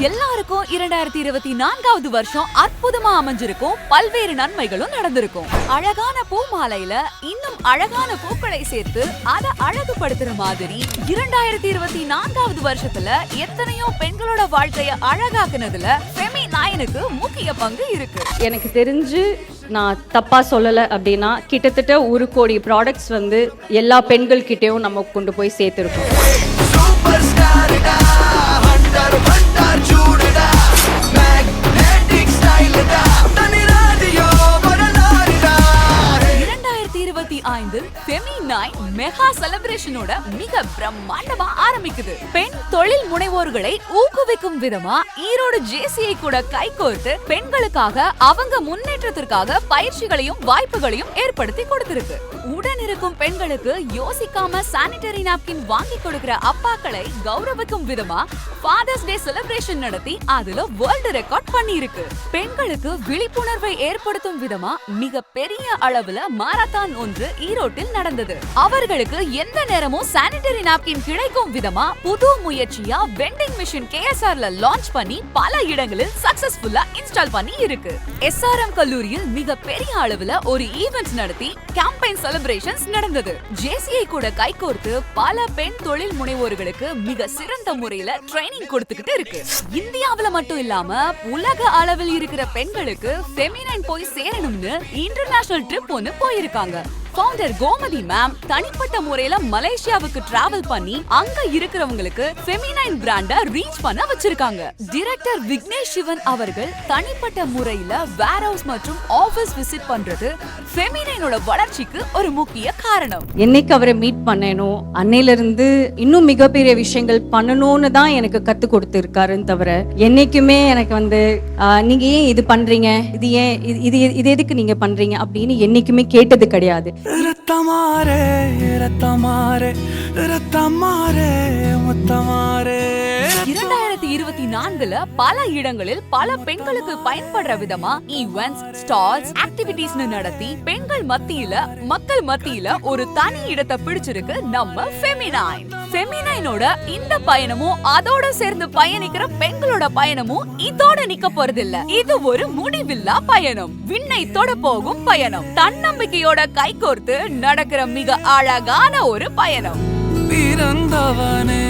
எல்லாருக்கும் 2024வது வருஷம் அற்புதமா அமைஞ்சிருக்கும். பல்வேறு நன்மைகளும் நடந்திருக்கும். அழகான பூ மாலையில இன்னும் அழகான பூக்களை சேர்த்து அதை அழகுபடுத்துற மாதிரி 2024வது வருஷத்துல எத்தனையோ பெண்களோட வாழ்க்கைய அழகாக்குனதுல ஃபெமினைனுக்கு முக்கிய பங்கு இருக்கு. எனக்கு தெரிஞ்சு நான் தப்பா சொல்லல அப்படின்னா கிட்டத்தட்ட 1 கோடி ப்ராடக்ட்ஸ் வந்து எல்லா பெண்கள் கிட்டயும் நம்ம கொண்டு போய் சேர்த்திருக்கோம். 2025 ஃபெமினைன் மெகா செலிப்ரேஷனோட மிக பிரம்மாண்டமா ஆரம்பிக்குது. பெண் தொழில் முனைவோர்களை ஊக்குவிக்கும் விதமா ஈரோடு ஜேசிஐ கூட கைகோர்த்து பெண்களுக்காக அவங்க முன்னேற்றத்திற்காக பயிற்சிகளையும் வாய்ப்புகளையும் ஏற்படுத்தி கொடுத்திருக்கு. உடன் இருக்கும் பெண்களுக்கு யோசிக்காம சானிட்டரி நாப்கின் வாங்கி கொடுக்கிற அப்பாக்களை கௌரவிக்கும் விதமா ஃபாதர்ஸ் டே செலிப்ரேஷன் நடத்தி அதுல வேர்ல்ட் ரெக்கார்ட் பண்ணி இருக்கு. பெண்களுக்கு விழிப்புணர்வை ஏற்படுத்தும் விதமா மிக பெரிய அளவுல மாரத்தான் ஒன்று ஈரோட்டில் நடந்தது. அவர்களுக்கு எந்த நேரமும் சானிட்டரி நாப்கின் கிடைக்கும் விதமா புது முயற்சியா வெண்டிங் மிஷின் கேஎஸ்ஆர்ல லான்ச் பண்ணி பல இடங்களில் சக்சஸ்ஃபுல்லா இன்ஸ்டால் பண்ணி இருக்கு. எஸ்ஆர்எம் கல்லூரியில் மிக பெரிய அளவுல ஒரு ஈவென்ட் நடத்தி கேம்பெயின் செலிப்ரேஷன்ஸ் நடந்தது. ஜேசிஐ கூட கைகோர்த்து பல பெண் தொழில் முனைவோர்களுக்கு மிக சிறந்த முறையில ட்ரைனிங் கொடுத்துக்கிட்டு இருக்கு. இந்தியாவுல மட்டும் இல்லாம உலக அளவில் இருக்கிற பெண்களுக்கு ஃபெமினைன் போய் சேரணும்னு இன்டர்நேஷனல் ட்ரிப் ஒன்னு போயிருக்காங்க. ஃபவுண்டர் கோமதி மேம் தனிப்பட்ட முறையில மலேசியாவுக்கு டிராவல் பண்ணி அங்க இருக்கிறவங்களுக்கு ஃபெமினைன் பிராண்ட ரீச் பண்ண வச்சிருக்காங்க. டைரக்டர் விக்னேஷ் சிவன் அவர்கள் தனிப்பட்ட முறையில வேர் ஹவுஸ் மற்றும் ஆபீஸ் விசிட் பண்றது ஃபெமினைனோட வளர்ச்சிக்கு ஒரு முக்கிய காரணம். என்னைக்கு அவரை மீட் பண்ணேனோ அன்னையில இருந்து இன்னும் மிகப்பெரிய விஷயங்கள் பண்ணணும்னு தான் எனக்கு கத்து கொடுத்திருக்காருன்னு தவிர என்னைக்குமே எனக்கு வந்து நீங்க ஏன் இது பண்றீங்க, இது ஏன் இது எதுக்கு நீங்க பண்றீங்க அப்படின்னு என்னைக்குமே கேட்டது கிடையாது. ரத்தமாரே ரத்தமாரே ரத்தமாரே முத்தமாரே 2024ல பல இடங்களில் பல பெண்களுக்கு பயன்படுற விதமா ஈவென்ட்ஸ், ஸ்டால்ஸ், ஆக்டிவிட்டீஸ் நடத்தி பெண்கள் மத்தியில மக்கள் மத்தியில ஒரு தனி இடத்தை பிடிச்சிருக்கு நம்ம ஃபெமினைன். ஃபெமினைனோட இந்த பயணமும் அதோட சேர்ந்து பயணிக்கிற பெண்களோட பயணமும் இதோட நிக்க போறதில்ல. இது ஒரு முடிவில்லா பயணம், விண்ணை தொட போகும் பயணம், தன்னம்பிக்கையோட கைகோர்த்து நடக்கிற மிக அழகான ஒரு பயணம். பிறந்தவனே